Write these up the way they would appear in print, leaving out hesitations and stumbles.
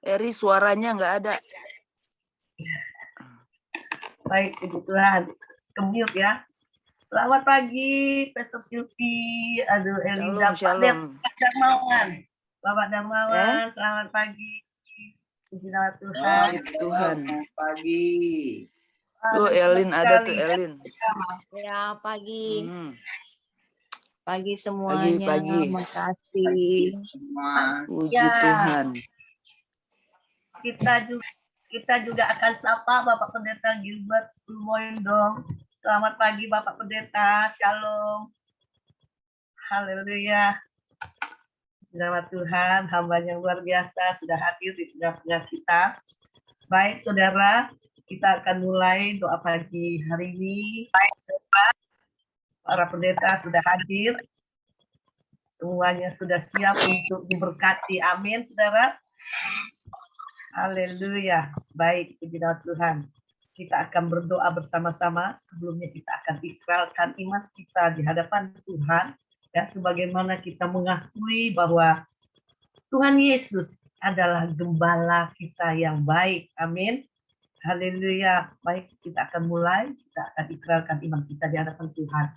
Eri suaranya nggak ada. Baik, Puji Tuhan. Ke-mute ya. Selamat pagi, Pastor Silvi. Aduh, Elinda. Shalom. Pak Darmawan. Bapak Darmawan, selamat pagi. Puji nama Tuhan. Puji Tuhan. Selamat pagi. Tuh Elin ada tuh Elin. Ya, pagi. Pagi semuanya. Pagi. Makasih. Semua. Puji Tuhan. Kita juga akan sapa Bapak Pendeta Gilbert Lumoindong. Selamat pagi Bapak Pendeta. Shalom. Haleluya. Nama Tuhan, hamba yang luar biasa sudah hadir di tengah-tengah kita. Baik saudara, kita akan mulai doa pagi hari ini. Para pendeta sudah hadir. Semuanya sudah siap untuk diberkati. Amin, saudara. Haleluya. Baik, puji nama Tuhan. Kita akan berdoa bersama-sama. Sebelumnya kita akan ikrarkan iman kita di hadapan Tuhan. Ya, sebagaimana kita mengakui bahwa Tuhan Yesus adalah gembala kita yang baik. Amin. Haleluya. Baik, kita akan mulai. Kita akan ikrarkan iman kita di hadapan Tuhan.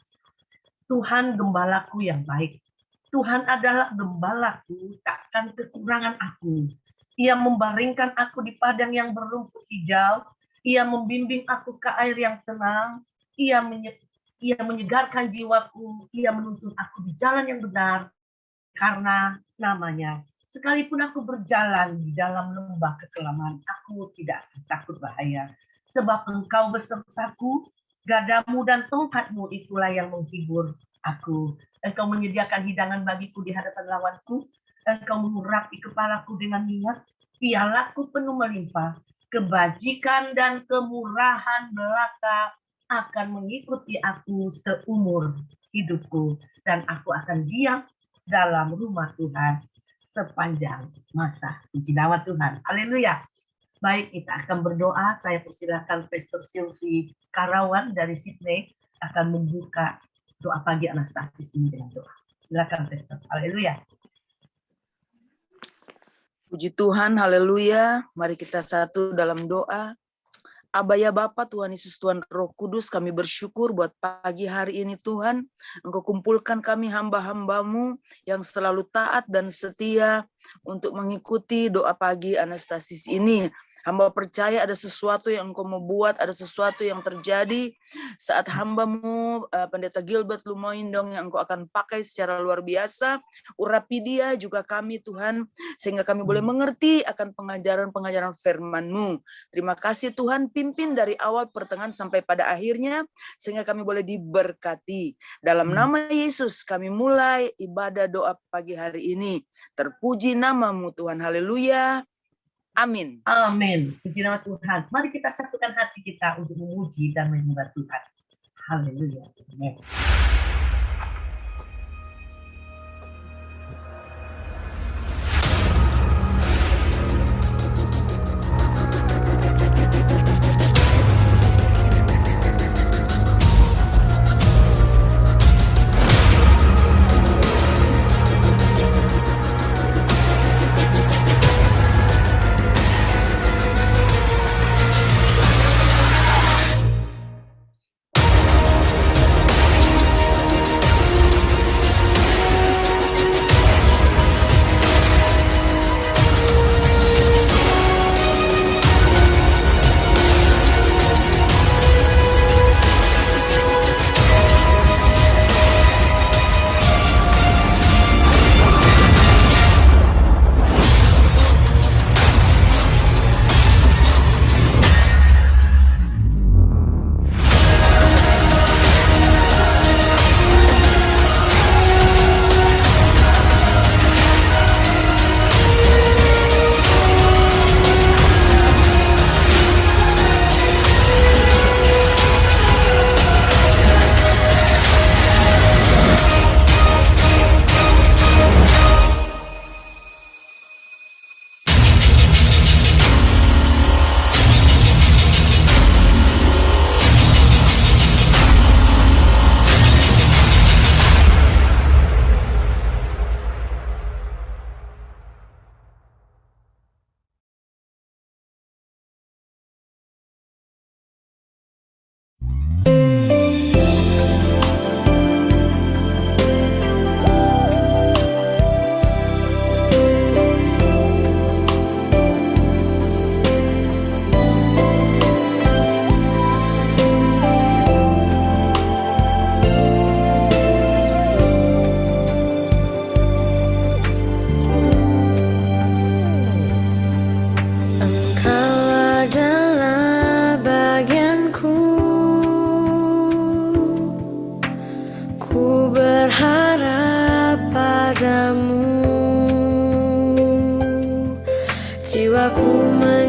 Tuhan gembalaku yang baik. Tuhan adalah gembalaku, takkan kekurangan aku. Ia membaringkan aku di padang yang berumput hijau. Ia membimbing aku ke air yang tenang. Ia menyegarkan jiwaku. Ia menuntun aku di jalan yang benar karena namanya. Sekalipun aku berjalan di dalam lembah kekelaman, aku tidak takut bahaya. Sebab Engkau besertaku, gadamu dan tongkatmu itulah yang menghibur aku. Engkau menyediakan hidangan bagiku di hadapan lawanku. Engkau mengurapi kepalaku dengan minyak. Pialaku penuh melimpah. Kebajikan dan kemurahan belaka akan mengikuti aku seumur hidupku. Dan aku akan diam dalam rumah Tuhan sepanjang masa. Puji nama Tuhan. Haleluya. Baik, kita akan berdoa. Saya persilakan Pastor Silvi Karawan dari Sydney akan membuka doa pagi Anastasis ini dengan doa. Silakan Pastor. Haleluya. Puji Tuhan, haleluya. Mari kita satu dalam doa. Aba ya Bapa, Tuhan Yesus, Tuhan Roh Kudus, kami bersyukur buat pagi hari ini Tuhan. Engkau kumpulkan kami hamba-hambamu yang selalu taat dan setia untuk mengikuti doa pagi Anastasis ini. Hamba percaya ada sesuatu yang Engkau mau buat, ada sesuatu yang terjadi saat hambamu Pendeta Gilbert Lumoindong yang Engkau akan pakai secara luar biasa. Urapi dia juga kami Tuhan, sehingga kami boleh mengerti akan pengajaran-pengajaran firman-Mu. Terima kasih Tuhan, pimpin dari awal pertengahan sampai pada akhirnya, sehingga kami boleh diberkati. Dalam nama Yesus kami mulai ibadah doa pagi hari ini. Terpuji nama-Mu Tuhan, haleluya. Amin. Amin. Puji nama Tuhan. Mari kita satukan hati kita untuk memuji dan menyembah Tuhan. Haleluya. Amin.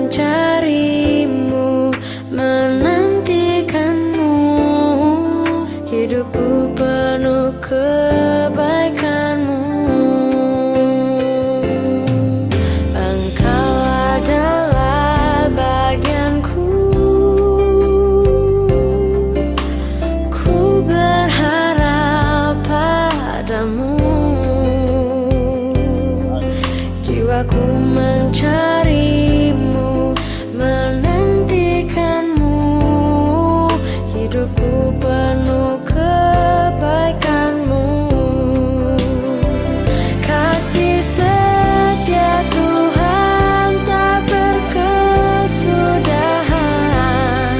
mencarimu, menantikanmu. Hidupku penuh kebaikanmu. Engkau adalah bagianku. Ku berharap padamu. Jiwaku mencarimu, menantikanmu. Hidupku penuh kebaikanmu. Kasih setia Tuhan tak berkesudahan,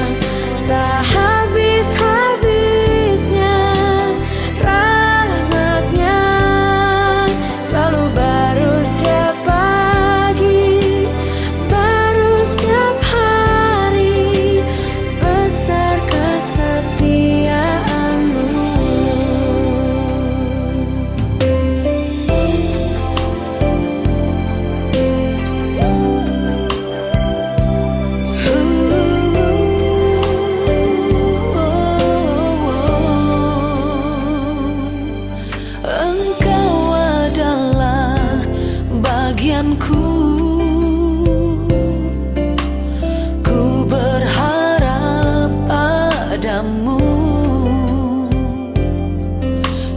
tak habis-habisnya rahmat-Nya, selalu baru setiap pagi, baru setiap hari, besar kesetiaan-Mu. Engkau adalah bagianku. Ku berharap padamu.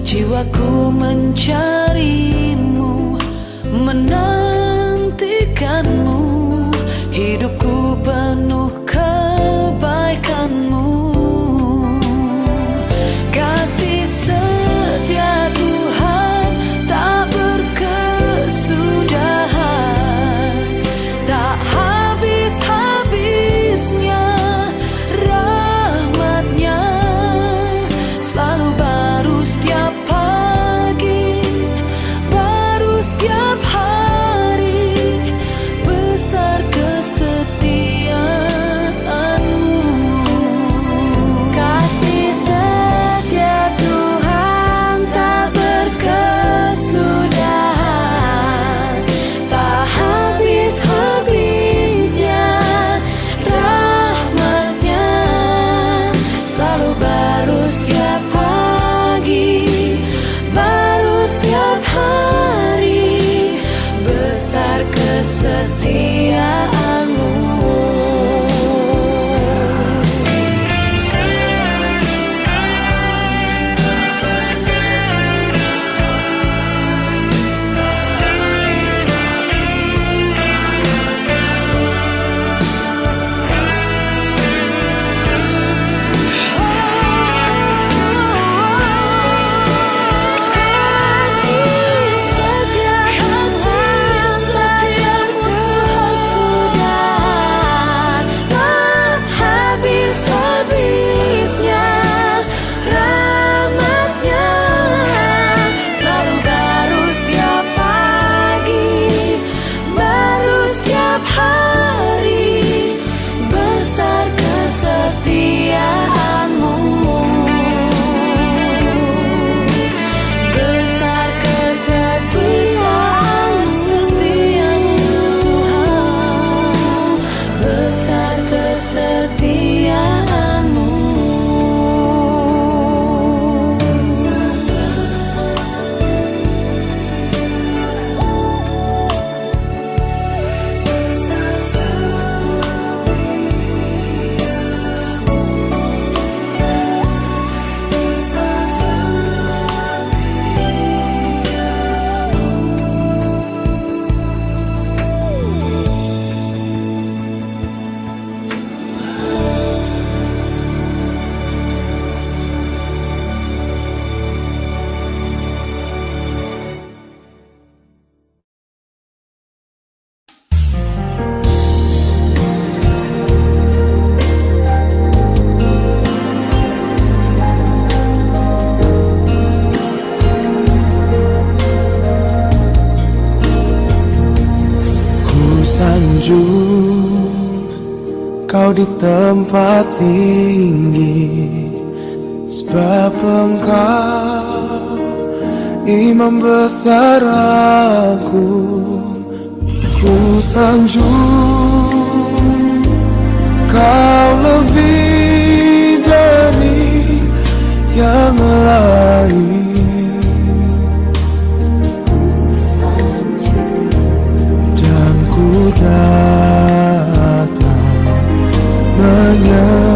Jiwaku mencarimu, menantikanmu. Hidupku penuh kebaikanmu. Kasih setia Tuhan tak berkesudahan, tak habis-habisnya rahmat-Nya, selalu baru setiap pagi, baru setiap hari, besar kesetiaan-Mu. Kasih setia Tuhan tak berkesudahan, tak habis-habisnya rahmat-Nya, selalu baru setiap pagi, baru setiap hari, besar kesetiaan-Mu. Sanjung kau di tempat tinggi, sebab Engkau imam besar aku. Ku sanjung Engkau lebih dari yang lain, dan ku datang menyembahmu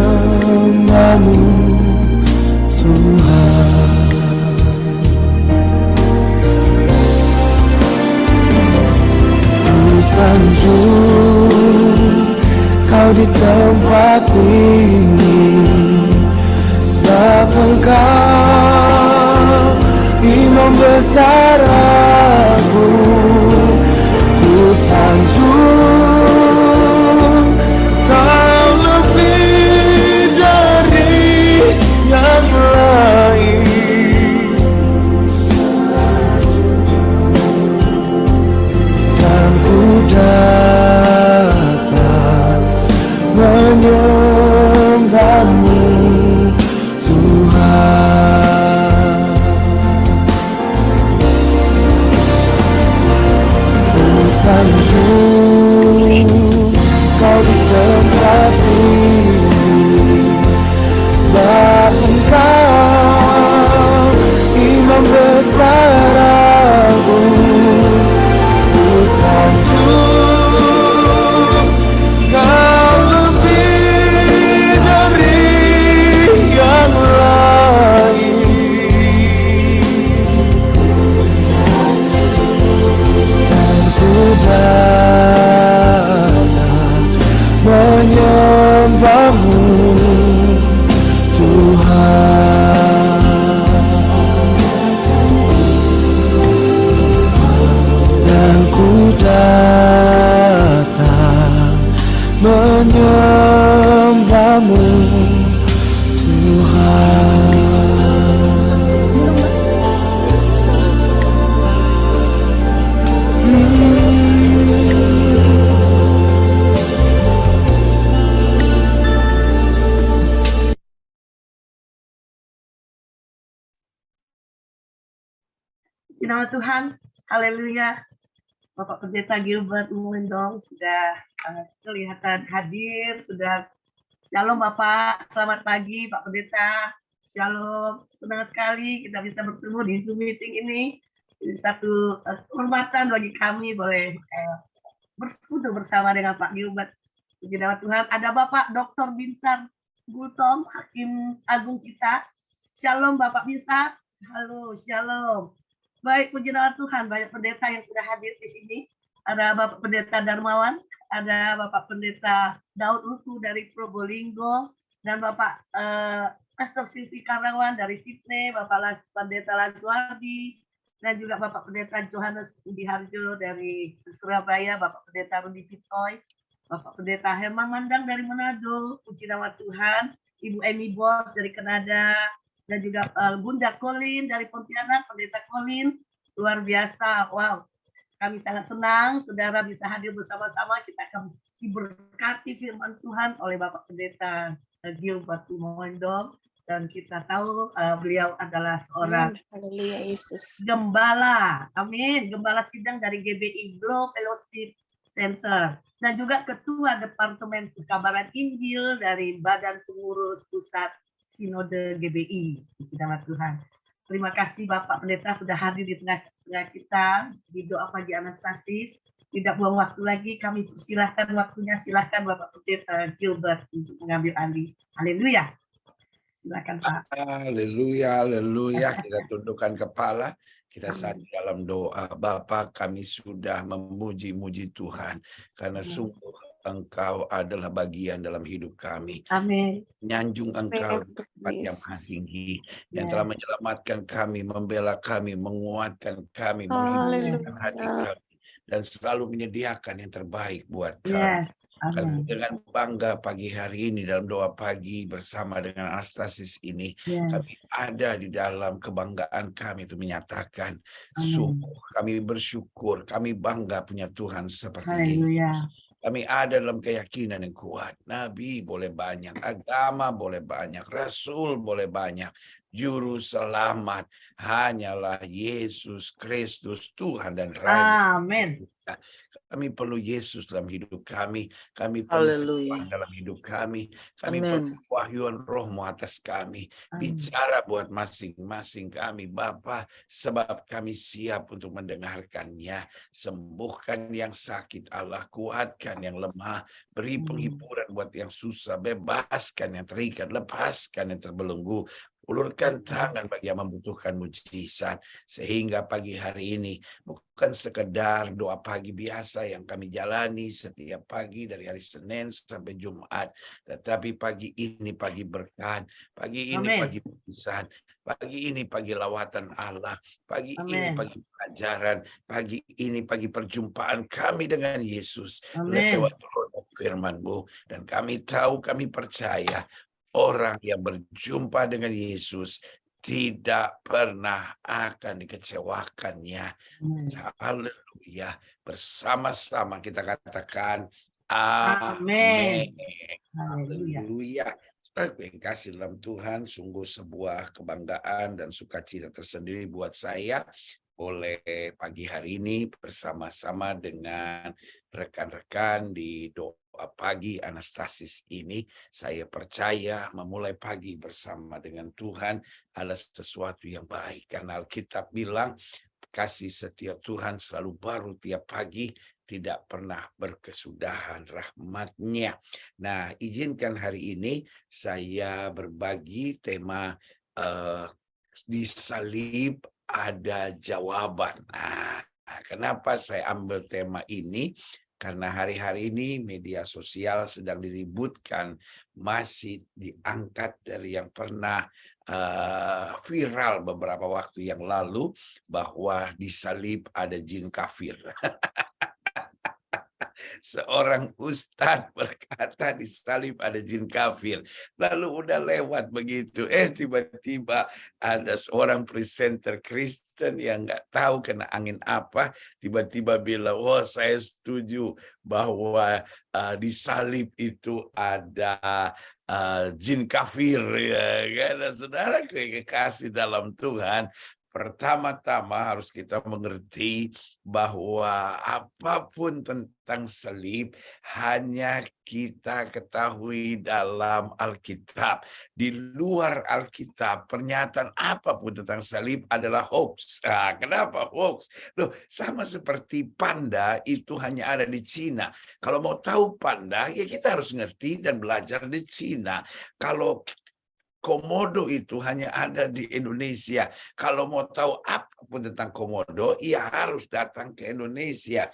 Tuhan. Ku sanjung Kau di tempat tinggi, sebab Engkau Imam besar aku. Ku sanjung Kau lebih dari yang lain, dan ku datang menyembahmu Tuhan. Ku sanjung Kau di tempat tinggi, sebab Engkau Imam besar aku. Ku sanjung Kau lebih dari yang lain, dan ku datang menyembahmu Tuhan. Dan ku datang menyembahmu Tuhan. Puji nama Tuhan, haleluya. Bapak Pendeta Gilbert Umendong sudah kelihatan hadir, sudah. Shalom Bapak, selamat pagi Pak Pendeta. Shalom, senang sekali kita bisa bertemu di Zoom meeting ini. Ini satu kehormatan bagi kami boleh bersekutu bersama dengan Pak Gilbert. Puji nama Tuhan, ada Bapak Dr. Binsar Gultom, Hakim Agung kita. Shalom Bapak Binsar, halo, shalom. Baik, puji nama Tuhan, banyak pendeta yang sudah hadir di sini. Ada Bapak Pendeta Darmawan, ada Bapak Pendeta Daud Ruku dari Probolinggo, dan Bapak Pastor Silvi Karawan dari Sydney, Bapak Pendeta Lazuardi, dan juga Bapak Pendeta Johannes Udiharjo dari Surabaya, Bapak Pendeta Rudi Pitoy, Bapak Pendeta Herman Mandang dari Manado, puji nama Tuhan, Ibu Emi Bos dari Kanada, dan juga Bunda Colin dari Pontianak, Pendeta Colin, luar biasa, wow. Kami sangat senang, saudara bisa hadir bersama-sama, kita akan diberkati firman Tuhan oleh Bapak Pendeta Gilbert Umendong, dan kita tahu beliau adalah seorang gembala, amin, gembala sidang dari GBI Globe Fellowship Center, dan juga Ketua Departemen Pekabaran Injil dari Badan Pengurus Pusat Sinode GBI. Puji nama Tuhan. Terima kasih Bapak Pendeta sudah hadir di tengah-tengah kita di doa pagi Anastasis. Tidak buang waktu lagi, kami persilahkan waktunya, silahkan Bapak Pendeta Gilbert untuk mengambil alih. Haleluya. Silakan Pak. Haleluya, haleluya. Kita tundukkan kepala, kita saat dalam doa. Bapa, kami sudah memuji-muji Tuhan karena sungguh Engkau adalah bagian dalam hidup kami. Amin. Nyanjung Engkau di tempat yang maha tinggi, yang telah menyelamatkan kami, membela kami, menguatkan kami, menghidupkan hati kami, dan selalu menyediakan yang terbaik buat kami. Karena dengan bangga pagi hari ini dalam doa pagi bersama dengan Anastasis ini, kami ada di dalam kebanggaan kami itu menyatakan, sungguh kami bersyukur, kami bangga punya Tuhan seperti ini. Kami ada dalam keyakinan yang kuat. Nabi boleh banyak, agama boleh banyak, Rasul boleh banyak, Juru Selamat hanyalah Yesus Kristus Tuhan dan Raja. Amin. Kami perlu Yesus dalam hidup kami. Kami perlu Haleluya. firman dalam hidup kami. Kami Amin. perlu wahyuan Roh-Mu atas kami. Amin. Bicara buat masing-masing kami, Bapa, sebab kami siap untuk mendengarkannya. Sembuhkan yang sakit, Allah. Kuatkan yang lemah. Beri penghiburan buat yang susah. Bebaskan yang terikat. Lepaskan yang terbelenggu. Ulurkan tangan bagi yang membutuhkan mujizat. Sehingga pagi hari ini bukan sekedar doa pagi biasa yang kami jalani setiap pagi dari hari Senin sampai Jumat. Tetapi pagi ini pagi berkat. Pagi ini Amin. pagi mujizat. Pagi ini pagi lawatan Allah. Pagi ini Amin. pagi pelajaran. Pagi ini pagi perjumpaan kami dengan Yesus. Amin. Lewat roh firman-Mu. Dan kami tahu, kami percaya orang yang berjumpa dengan Yesus tidak pernah akan dikecewakannya. Amin. Haleluya. Bersama-sama kita katakan Amin. amin. Haleluya. Haleluya. Saudara yang kasih dalam Tuhan, sungguh sebuah kebanggaan dan sukacita tersendiri buat saya boleh pagi hari ini bersama-sama dengan rekan-rekan di doa pagi Anastasis ini. Saya percaya memulai pagi bersama dengan Tuhan adalah sesuatu yang baik. Karena Alkitab bilang kasih setia Tuhan selalu baru tiap pagi, tidak pernah berkesudahan rahmat-Nya. Nah, izinkan hari ini saya berbagi tema di salib ada jawaban. Nah, kenapa saya ambil tema ini? Karena hari-hari ini media sosial sedang diributkan, masih diangkat dari yang pernah viral beberapa waktu yang lalu bahwa di salib ada jin kafir. Seorang ustadz berkata di salib ada jin kafir. Lalu udah lewat begitu. Tiba-tiba ada seorang presenter Kristen yang nggak tahu kena angin apa. Tiba-tiba bilang, oh saya setuju bahwa di salib itu ada jin kafir. Ya, karena saudara kekasih dalam Tuhan, pertama-tama harus kita mengerti bahwa apapun tentang salib hanya kita ketahui dalam Alkitab. Di luar Alkitab, pernyataan apapun tentang salib adalah hoax. Kenapa hoax? Loh, sama seperti panda itu hanya ada di Cina. Kalau mau tahu panda, ya kita harus ngerti dan belajar di Cina. Kalau Komodo itu hanya ada di Indonesia. Kalau mau tahu apapun tentang komodo, ia harus datang ke Indonesia.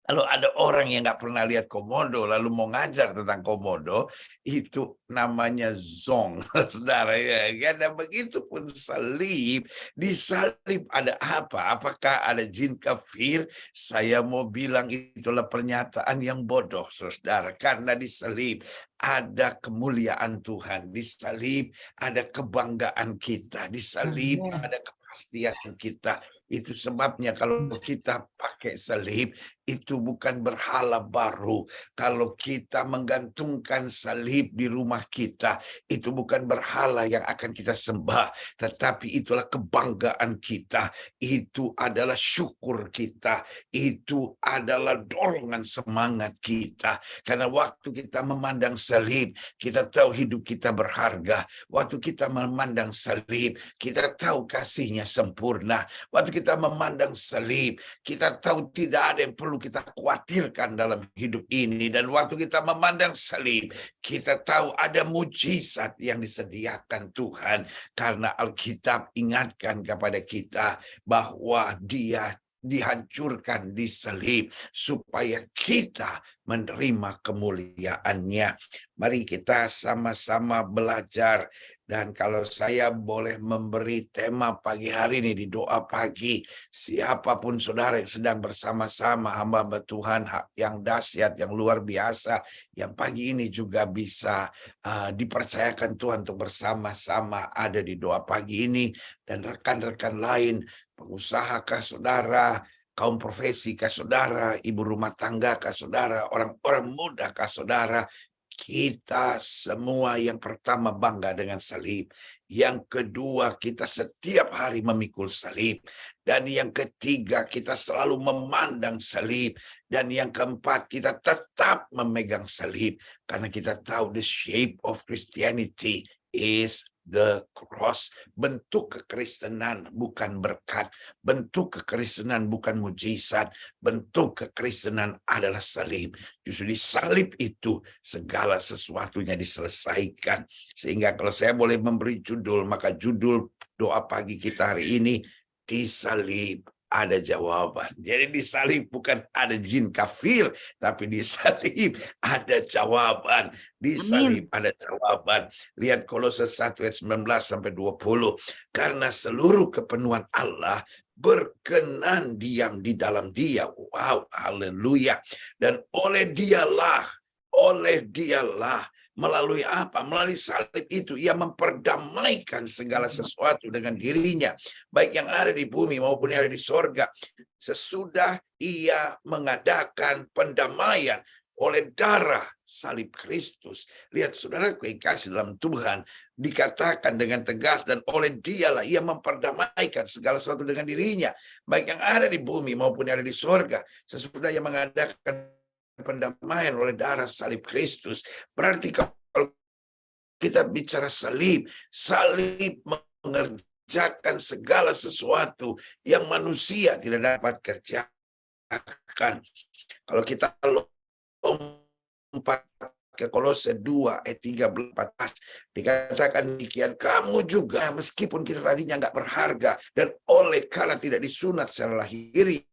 Kalau ada orang yang nggak pernah lihat komodo, lalu mau ngajar tentang komodo, itu namanya zong, saudara ya. Karena begitu pun salib, di salib ada apa? Apakah ada jin kafir? Saya mau bilang itulah pernyataan yang bodoh, saudara. Karena di salib ada kemuliaan Tuhan, di salib ada kebanggaan kita, di salib ada kepastian kita. Itu sebabnya kalau kita pakai salib, itu bukan berhala baru. Kalau kita menggantungkan salib di rumah kita, itu bukan berhala yang akan kita sembah, tetapi itulah kebanggaan kita. Itu adalah syukur kita. Itu adalah dorongan semangat kita. Karena waktu kita memandang salib, kita tahu hidup kita berharga. Waktu kita memandang salib, kita tahu kasihnya sempurna. Waktu kita memandang salib, kita tahu tidak ada yang perlu kita khawatirkan dalam hidup ini. Dan waktu kita memandang salib, kita tahu ada mujizat yang disediakan Tuhan. Karena Alkitab ingatkan kepada kita bahwa Dia dihancurkan di salib supaya kita menerima kemuliaannya. Mari kita sama-sama belajar. Dan kalau saya boleh memberi tema pagi hari ini di doa pagi, siapapun saudara yang sedang bersama-sama hamba-hamba Tuhan yang dahsyat, yang luar biasa, yang pagi ini juga bisa dipercayakan Tuhan untuk bersama-sama ada di doa pagi ini, dan rekan-rekan lain, pengusaha kah saudara, kaum profesi kah saudara, ibu rumah tangga kah saudara, orang-orang muda kah saudara, kita semua yang pertama bangga dengan salib. Yang kedua, kita setiap hari memikul salib. Dan yang ketiga, kita selalu memandang salib. Dan yang keempat, kita tetap memegang salib. Karena kita tahu the shape of Christianity is the cross. Bentuk kekristenan bukan berkat. Bentuk kekristenan bukan mujizat. Bentuk kekristenan adalah salib. Justru di salib itu segala sesuatunya diselesaikan. Sehingga kalau saya boleh memberi judul, maka judul doa pagi kita hari ini, di salib ada jawaban. Jadi di salib bukan ada jin kafir, tapi di salib ada jawaban. Di salib ada jawaban. Lihat Kolose 1 ayat 19 sampai 20. Karena seluruh kepenuhan Allah berkenan diam di dalam Dia. Wow, haleluya. Dan oleh dialah melalui apa? Melalui salib itu ia memperdamaikan segala sesuatu dengan dirinya, baik yang ada di bumi maupun yang ada di sorga. Sesudah ia mengadakan pendamaian oleh darah salib Kristus. Lihat saudara, kekasih dalam Tuhan, dikatakan dengan tegas, dan oleh dialah ia memperdamaikan segala sesuatu dengan dirinya, baik yang ada di bumi maupun yang ada di sorga. Sesudah ia mengadakan pendamaian oleh darah salib Kristus. Berarti kalau kita bicara salib mengerjakan segala sesuatu yang manusia tidak dapat kerjakan. Kalau kita lompat ke Kolose 2 ayat 13 dikatakan demikian, kamu juga meskipun kita tadinya nggak berharga dan oleh karena tidak disunat secara lahiriah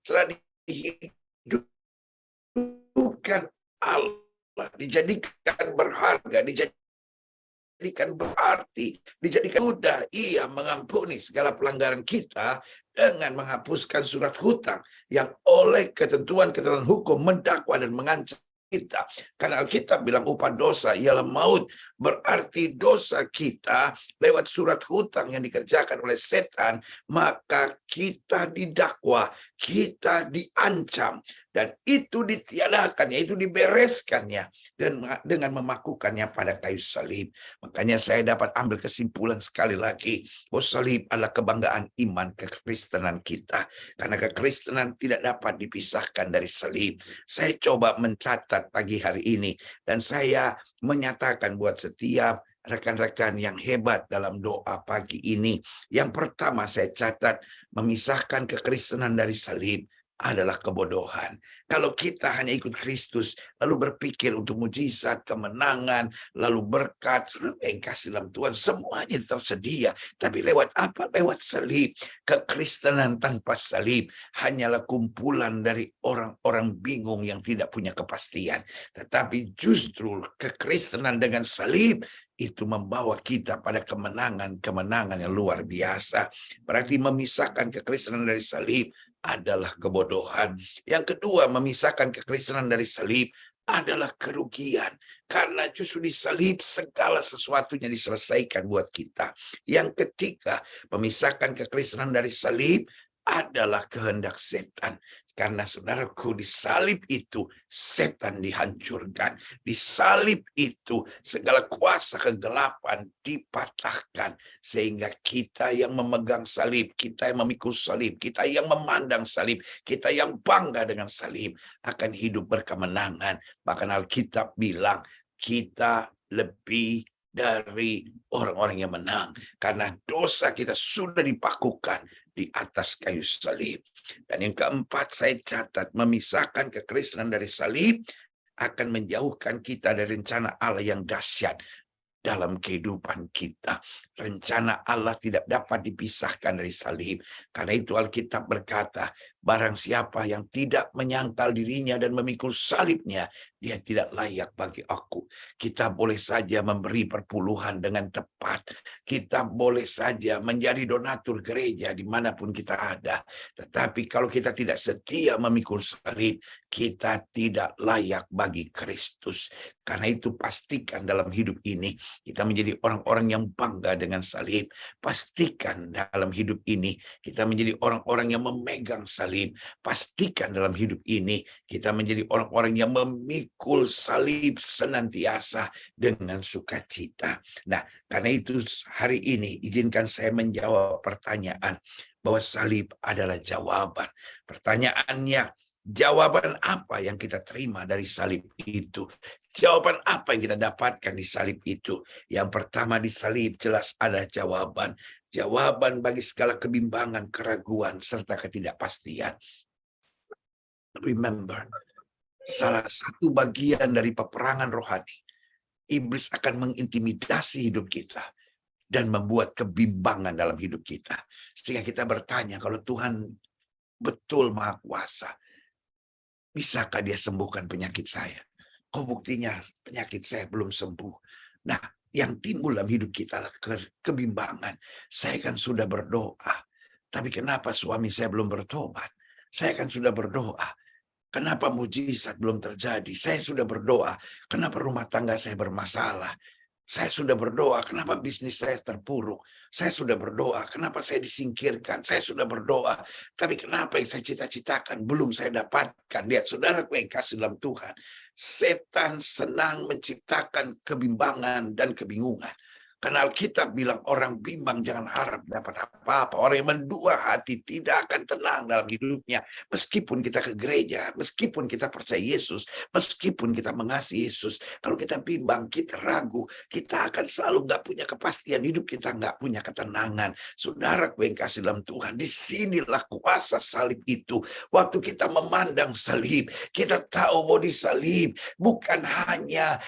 telah dihidupkan Allah, dijadikan berharga, dijadikan berarti, dijadikan mudah. Ia mengampuni segala pelanggaran kita dengan menghapuskan surat hutang yang oleh ketentuan hukum mendakwa dan mengancam kita. Karena Alkitab bilang upah dosa ialah maut. Berarti dosa kita lewat surat hutang yang dikerjakan oleh setan, maka kita didakwa, kita diancam, dan itu ditiadakan, yaitu dibereskannya dan dengan memakukannya pada kayu salib. Makanya saya dapat ambil kesimpulan sekali lagi, bahwa salib adalah kebanggaan iman kekristenan kita. Karena kekristenan tidak dapat dipisahkan dari salib. Saya coba mencatat pagi hari ini, dan saya menyatakan buat setiap rekan-rekan yang hebat dalam doa pagi ini. Yang pertama saya catat, memisahkan kekristenan dari salib adalah kebodohan. Kalau kita hanya ikut Kristus, lalu berpikir untuk mujizat, kemenangan, lalu berkat, kasih dalam Tuhan, semuanya tersedia. Tapi lewat apa? Lewat salib. Kekristenan tanpa salib hanyalah kumpulan dari orang-orang bingung yang tidak punya kepastian. Tetapi justru kekristenan dengan salib itu membawa kita pada kemenangan yang luar biasa. Berarti memisahkan kekristenan dari salib adalah kebodohan. Yang kedua, memisahkan kekristenan dari salib adalah kerugian. Karena justru di salib segala sesuatunya diselesaikan buat kita. Yang ketiga, memisahkan kekristenan dari salib adalah kehendak setan. Karena saudaraku, di salib itu setan dihancurkan. Di salib itu segala kuasa kegelapan dipatahkan. Sehingga kita yang memegang salib, kita yang memikul salib, kita yang memandang salib, kita yang bangga dengan salib akan hidup berkemenangan. Bahkan Alkitab bilang kita lebih dari orang-orang yang menang. Karena dosa kita sudah dipakukan di atas kayu salib. Dan yang keempat saya catat, memisahkan kekristenan dari salib akan menjauhkan kita dari rencana Allah yang dahsyat dalam kehidupan kita. Rencana Allah tidak dapat dipisahkan dari salib. Karena itu Alkitab berkata, barang siapa yang tidak menyangkal dirinya dan memikul salibnya, dia tidak layak bagi aku. Kita boleh saja memberi perpuluhan dengan tepat. Kita boleh saja menjadi donatur gereja dimanapun kita ada. Tetapi kalau kita tidak setia memikul salib, kita tidak layak bagi Kristus. Karena itu pastikan dalam hidup ini, kita menjadi orang-orang yang bangga dengan salib. Pastikan dalam hidup ini, kita menjadi orang-orang yang memegang salib. salib. Pastikan dalam hidup ini kita menjadi orang-orang yang memikul salib senantiasa dengan sukacita. Nah, karena itu hari ini izinkan saya menjawab pertanyaan bahwa salib adalah jawaban. Pertanyaannya, jawaban apa yang kita terima dari salib itu? Jawaban apa yang kita dapatkan di salib itu? Yang pertama, di salib jelas ada jawaban. Jawaban bagi segala kebimbangan, keraguan, serta ketidakpastian. Remember, salah satu bagian dari peperangan rohani, iblis akan mengintimidasi hidup kita dan membuat kebimbangan dalam hidup kita. Sehingga kita bertanya, kalau Tuhan betul Maha Kuasa, bisakah dia sembuhkan penyakit saya? Kok buktinya penyakit saya belum sembuh? Nah, yang timbul dalam hidup kita adalah kebimbangan. Saya kan sudah berdoa, tapi kenapa suami saya belum bertobat? Saya kan sudah berdoa, kenapa mujizat belum terjadi? Saya sudah berdoa, kenapa rumah tangga saya bermasalah? Saya sudah berdoa, kenapa bisnis saya terpuruk? Saya sudah berdoa, kenapa saya disingkirkan? Saya sudah berdoa, tapi kenapa yang saya cita-citakan belum saya dapatkan? Lihat, saudaraku yang kasih dalam Tuhan, setan senang menciptakan kebimbangan dan kebingungan. Karena Alkitab bilang orang bimbang jangan harap dapat apa-apa. Orang yang mendua hati tidak akan tenang dalam hidupnya. Meskipun kita ke gereja, meskipun kita percaya Yesus, meskipun kita mengasihi Yesus. Kalau kita bimbang, kita ragu, kita akan selalu nggak punya kepastian hidup, kita nggak punya ketenangan. Saudaraku yang kasih dalam Tuhan, disinilah kuasa salib itu. Waktu kita memandang salib, kita tahu bahwa di salib bukan hanya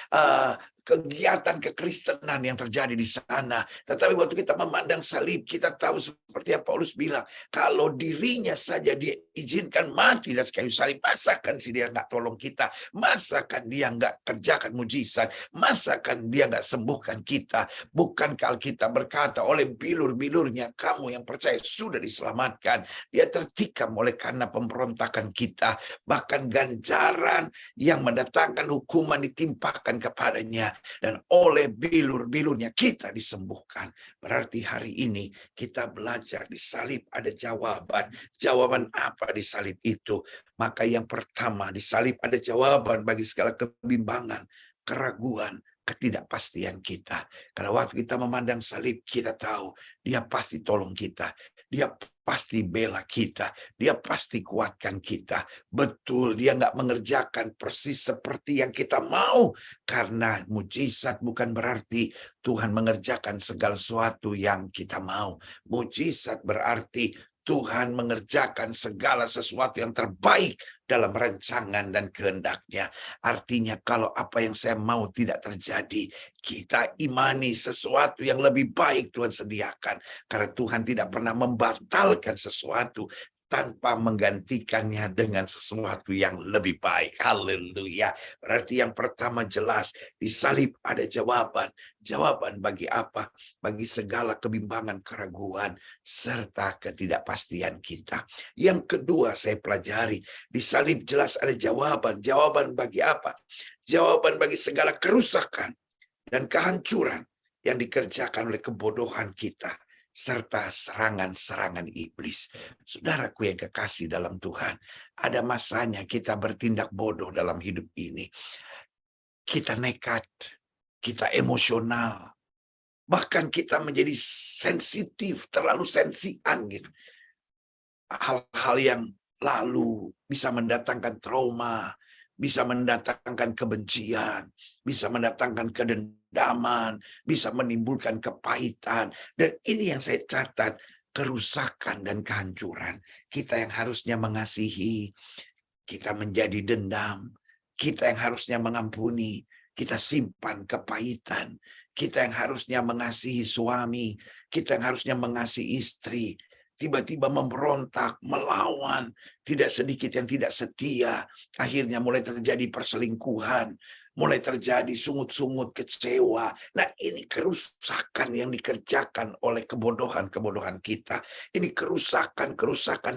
kegiatan kekristenan yang terjadi di sana. Tetapi waktu kita memandang salib, kita tahu seperti yang Paulus bilang, kalau dirinya saja diizinkan mati di kayu salib, masakan sih dia nggak tolong kita, masakan dia nggak kerjakan mujizat, masakan dia nggak sembuhkan kita. Bukankah Alkitab berkata, oleh bilur-bilurnya kamu yang percaya sudah diselamatkan. Dia tertikam oleh karena pemberontakan kita. Bahkan ganjaran yang mendatangkan hukuman ditimpakan kepadanya. Dan oleh bilur-bilurnya kita disembuhkan. Berarti hari ini kita belajar di salib ada jawaban. Jawaban apa di salib itu? Maka yang pertama, di salib ada jawaban bagi segala kebimbangan, keraguan, ketidakpastian kita. Karena waktu kita memandang salib, kita tahu dia pasti tolong kita. Dia pasti bela kita, dia pasti kuatkan kita. Betul, dia nggak mengerjakan persis seperti yang kita mau. Karena mujizat bukan berarti Tuhan mengerjakan segala sesuatu yang kita mau. Mujizat berarti Tuhan mengerjakan segala sesuatu yang terbaik dalam rancangan dan kehendaknya. Artinya kalau apa yang saya mau tidak terjadi, kita imani sesuatu yang lebih baik Tuhan sediakan. Karena Tuhan tidak pernah membatalkan sesuatu tanpa menggantikannya dengan sesuatu yang lebih baik. Haleluya. Berarti yang pertama jelas, di salib ada jawaban. Jawaban bagi apa? Bagi segala kebimbangan, keraguan, serta ketidakpastian kita. Yang kedua saya pelajari, di salib jelas ada jawaban. Jawaban bagi apa? Jawaban bagi segala kerusakan dan kehancuran yang dikerjakan oleh kebodohan kita, serta serangan-serangan iblis. Saudaraku yang kekasih dalam Tuhan, ada masanya kita bertindak bodoh dalam hidup ini. Kita nekat, kita emosional, bahkan kita menjadi sensitif, terlalu sensian gitu. Hal-hal yang lalu bisa mendatangkan trauma, bisa mendatangkan kebencian, bisa mendatangkan kedendaman, bisa menimbulkan kepahitan. Dan ini yang saya catat, kerusakan dan kehancuran. Kita yang harusnya mengasihi, kita menjadi dendam. Kita yang harusnya mengampuni, kita simpan kepahitan. Kita yang harusnya mengasihi suami, kita yang harusnya mengasihi istri, tiba-tiba memberontak, melawan, tidak sedikit yang tidak setia. Akhirnya mulai terjadi perselingkuhan, mulai terjadi sungut-sungut, kecewa. Nah, ini kerusakan yang dikerjakan oleh kebodohan-kebodohan kita. Ini kerusakan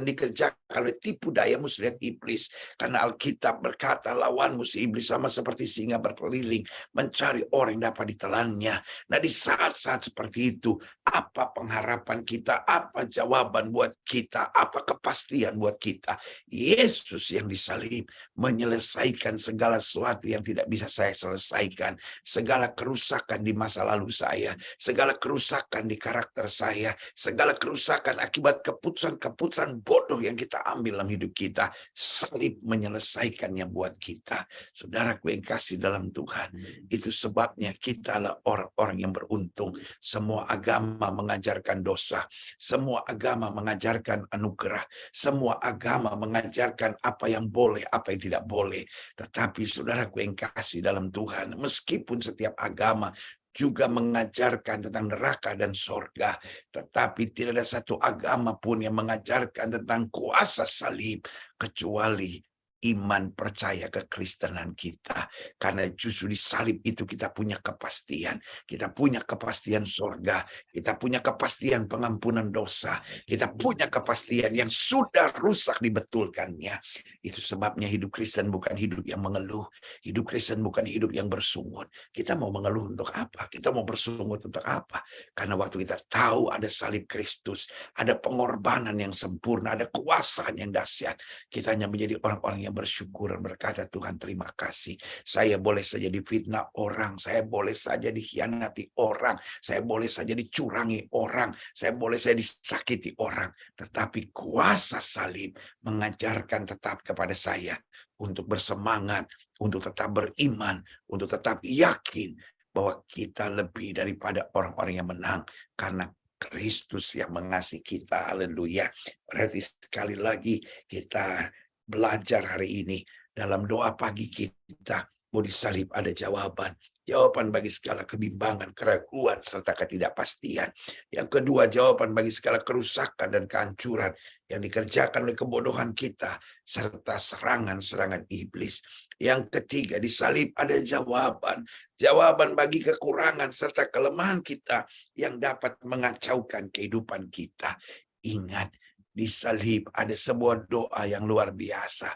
dikerjakan oleh tipu daya muslihat iblis. Karena Alkitab berkata lawanmu si iblis sama seperti singa berkeliling mencari orang yang dapat ditelannya. Nah di saat-saat seperti itu, apa pengharapan kita, apa jawaban buat kita, apa kepastian buat kita? Yesus yang disalib menyelesaikan segala sesuatu yang tidak bisa saya selesaikan. Segala kerusakan di masa lalu saya, segala kerusakan di karakter saya, segala kerusakan akibat keputusan-keputusan bodoh yang kita ambil dalam hidup kita, salib menyelesaikannya buat kita. Saudaraku yang kasih dalam Tuhan, itu sebabnya kita adalah orang-orang yang beruntung. Semua agama mengajarkan dosa, semua agama mengajarkan anugerah, semua agama mengajarkan apa yang boleh, apa yang tidak boleh. Tetapi saudaraku yang kasih dalam Tuhan, meskipun setiap agama juga mengajarkan tentang neraka dan sorga, tetapi tidak ada satu agama pun yang mengajarkan tentang kuasa salib kecuali iman percaya kekristenan kita. Karena justru di salib itu kita punya kepastian. Kita punya kepastian sorga. Kita punya kepastian pengampunan dosa. Kita punya kepastian yang sudah rusak dibetulkannya. Itu sebabnya hidup Kristen bukan hidup yang mengeluh. Hidup Kristen bukan hidup yang bersungut. Kita mau mengeluh untuk apa? Kita mau bersungut untuk apa? Karena waktu kita tahu ada salib Kristus, ada pengorbanan yang sempurna, ada kuasa yang dahsyat, kita hanya menjadi orang-orang yang bersyukur dan berkata, Tuhan terima kasih. Saya boleh saja difitnah orang, saya boleh saja dikhianati orang, saya boleh saja dicurangi orang, saya boleh saja disakiti orang. Tetapi kuasa salib mengajarkan tetap kepada saya untuk bersemangat, untuk tetap beriman, untuk tetap yakin bahwa kita lebih daripada orang-orang yang menang. Karena Kristus yang mengasihi kita. Haleluya. Berarti sekali lagi kita belajar hari ini dalam doa pagi kita, mau disalib ada jawaban. Jawaban bagi segala kebimbangan, keraguan, serta ketidakpastian. Yang kedua, jawaban bagi segala kerusakan dan kehancuran yang dikerjakan oleh kebodohan kita, serta serangan-serangan iblis. Yang ketiga, disalib ada jawaban. Jawaban bagi kekurangan serta kelemahan kita yang dapat mengacaukan kehidupan kita. Ingat, di salib ada sebuah doa yang luar biasa.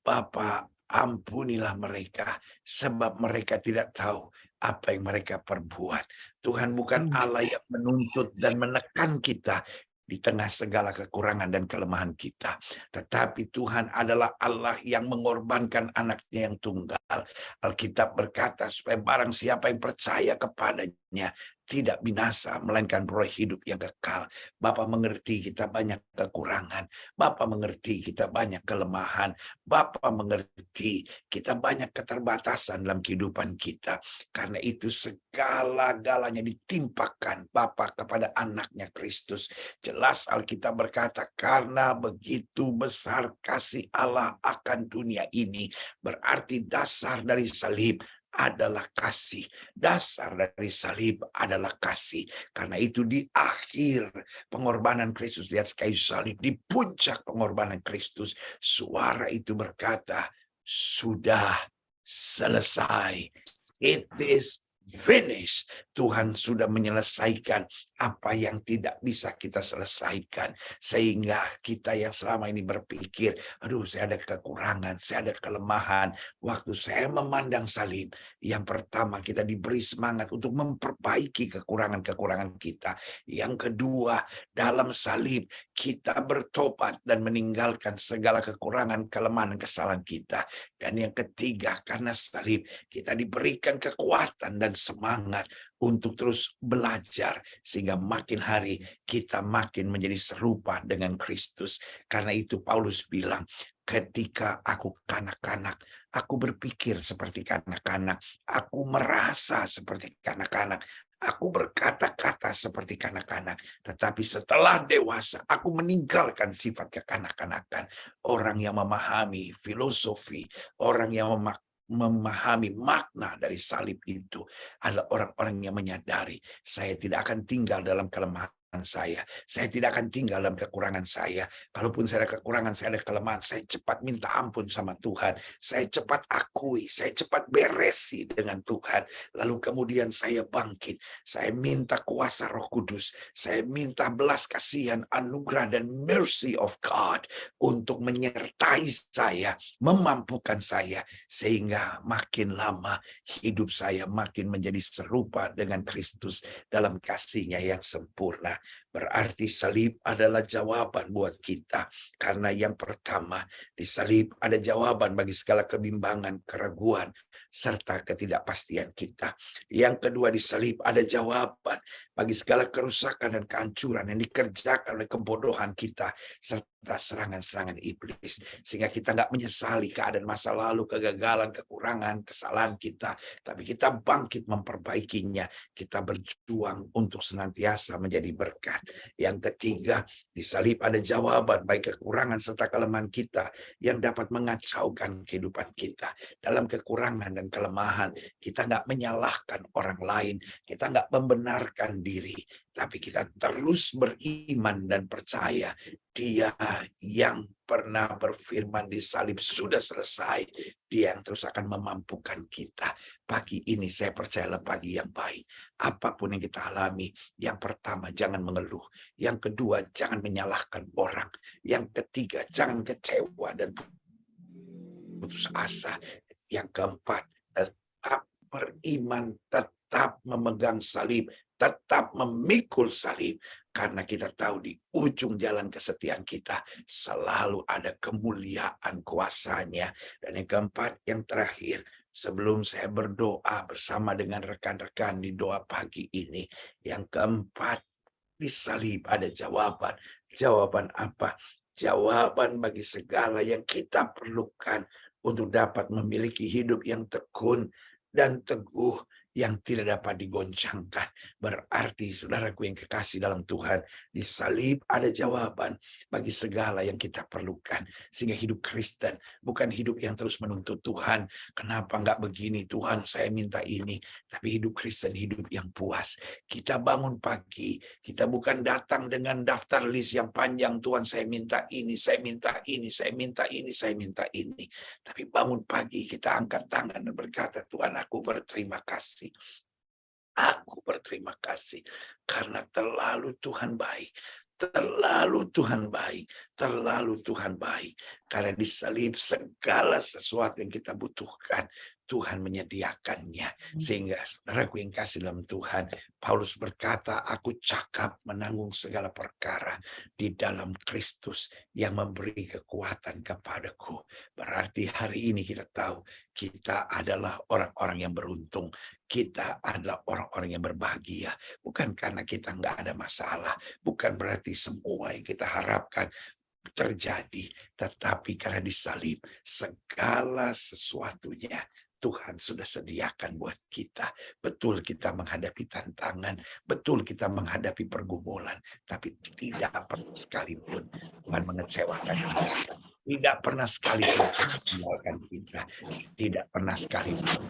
Bapa, ampunilah mereka, sebab mereka tidak tahu apa yang mereka perbuat. Tuhan bukan Allah yang menuntut dan menekan kita di tengah segala kekurangan dan kelemahan kita. Tetapi Tuhan adalah Allah yang mengorbankan anaknya yang tunggal. Alkitab berkata, supaya barang siapa yang percaya kepadanya tidak binasa, melainkan beroleh hidup yang kekal. Bapa mengerti kita banyak kekurangan. Bapa mengerti kita banyak kelemahan. Bapa mengerti kita banyak keterbatasan dalam kehidupan kita. Karena itu segala-galanya ditimpakan Bapa kepada anaknya Kristus. Jelas Alkitab berkata, karena begitu besar kasih Allah akan dunia ini. Berarti dasar dari salib adalah kasih. Dasar dari salib adalah kasih. Karena itu di akhir pengorbanan Kristus di atas kayu salib, di puncak pengorbanan Kristus, suara itu berkata, sudah selesai. It is finished. Tuhan sudah menyelesaikan apa yang tidak bisa kita selesaikan. Sehingga kita yang selama ini berpikir, aduh saya ada kekurangan, saya ada kelemahan. Waktu saya memandang salib, yang pertama kita diberi semangat untuk memperbaiki kekurangan-kekurangan kita. Yang kedua, dalam salib kita bertobat dan meninggalkan segala kekurangan, kelemahan, kesalahan kita. Dan yang ketiga, karena salib kita diberikan kekuatan dan semangat untuk terus belajar sehingga makin hari kita makin menjadi serupa dengan Kristus. Karena itu Paulus bilang, ketika aku kanak-kanak, aku berpikir seperti kanak-kanak, aku merasa seperti kanak-kanak, aku berkata-kata seperti kanak-kanak. Tetapi setelah dewasa, aku meninggalkan sifat kekanak-kanakan. Orang yang memahami filosofi, orang yang memahami makna dari salib itu adalah orang-orang yang menyadari saya tidak akan tinggal dalam kelemahan Saya tidak akan tinggal dalam kekurangan saya. Kalaupun saya ada kekurangan, saya ada kelemahan, saya cepat minta ampun sama Tuhan. Saya cepat akui, saya cepat beresi dengan Tuhan. Lalu kemudian saya bangkit. Saya minta kuasa Roh Kudus. Saya minta belas kasihan, anugerah dan mercy of God untuk menyertai saya, memampukan saya, sehingga makin lama hidup saya makin menjadi serupa dengan Kristus dalam kasih-Nya yang sempurna. Berarti salib adalah jawaban buat kita. Karena yang pertama, di salib ada jawaban bagi segala kebimbangan, keraguan, serta ketidakpastian kita. Yang kedua, di salib ada jawaban bagi segala kerusakan dan kehancuran yang dikerjakan oleh kebodohan kita, serta serangan-serangan iblis. Sehingga kita nggak menyesali keadaan masa lalu, kegagalan, kekurangan, kesalahan kita. Tapi kita bangkit memperbaikinya. Kita berjuang untuk senantiasa menjadi berkat. Yang ketiga, di salib ada jawaban bagi kekurangan serta kelemahan kita yang dapat mengacaukan kehidupan kita. Dalam kekurangan dan kelemahan, kita nggak menyalahkan orang lain, kita nggak membenarkan diri, tapi kita terus beriman dan percaya Dia yang pernah berfirman di salib sudah selesai. Dia yang terus akan memampukan kita. Pagi ini saya percaya pagi yang baik. Apapun yang kita alami, yang pertama jangan mengeluh. Yang kedua jangan menyalahkan orang. Yang ketiga jangan kecewa dan putus asa. Yang keempat, tetap beriman, tetap memegang salib, tetap memikul salib. Karena kita tahu di ujung jalan kesetiaan kita selalu ada kemuliaan kuasa-Nya. Dan yang keempat, yang terakhir, sebelum saya berdoa bersama dengan rekan-rekan di doa pagi ini, yang keempat, di salib ada jawaban. Jawaban apa? Jawaban bagi segala yang kita perlukan untuk dapat memiliki hidup yang tekun dan teguh, yang tidak dapat digoncangkan. Berarti saudaraku yang kekasih dalam Tuhan, di salib ada jawaban bagi segala yang kita perlukan. Sehingga hidup Kristen bukan hidup yang terus menuntut Tuhan, kenapa enggak begini Tuhan, saya minta ini. Tapi hidup Kristen hidup yang puas. Kita bangun pagi, kita bukan datang dengan daftar list yang panjang, Tuhan saya minta ini, saya minta ini, saya minta ini, saya minta ini. Tapi bangun pagi kita angkat tangan dan berkata, Tuhan aku berterima kasih. Aku berterima kasih karena terlalu Tuhan baik. Terlalu Tuhan baik. Terlalu Tuhan baik. Karena di salib segala sesuatu yang kita butuhkan, Tuhan menyediakannya. Sehingga saudaraku yang kasih dalam Tuhan, Paulus berkata, aku cakap menanggung segala perkara di dalam Kristus yang memberi kekuatan kepadaku. Berarti hari ini kita tahu, kita adalah orang-orang yang beruntung. Kita adalah orang-orang yang berbahagia. Bukan karena kita nggak ada masalah. Bukan berarti semua yang kita harapkan terjadi. Tetapi karena disalib, segala sesuatunya Tuhan sudah sediakan buat kita. Betul kita menghadapi tantangan, betul kita menghadapi pergumulan, tapi tidak pernah sekalipun Tuhan mengecewakan kita. Tidak pernah sekalipun meninggalkan kita. Tidak pernah sekalipun.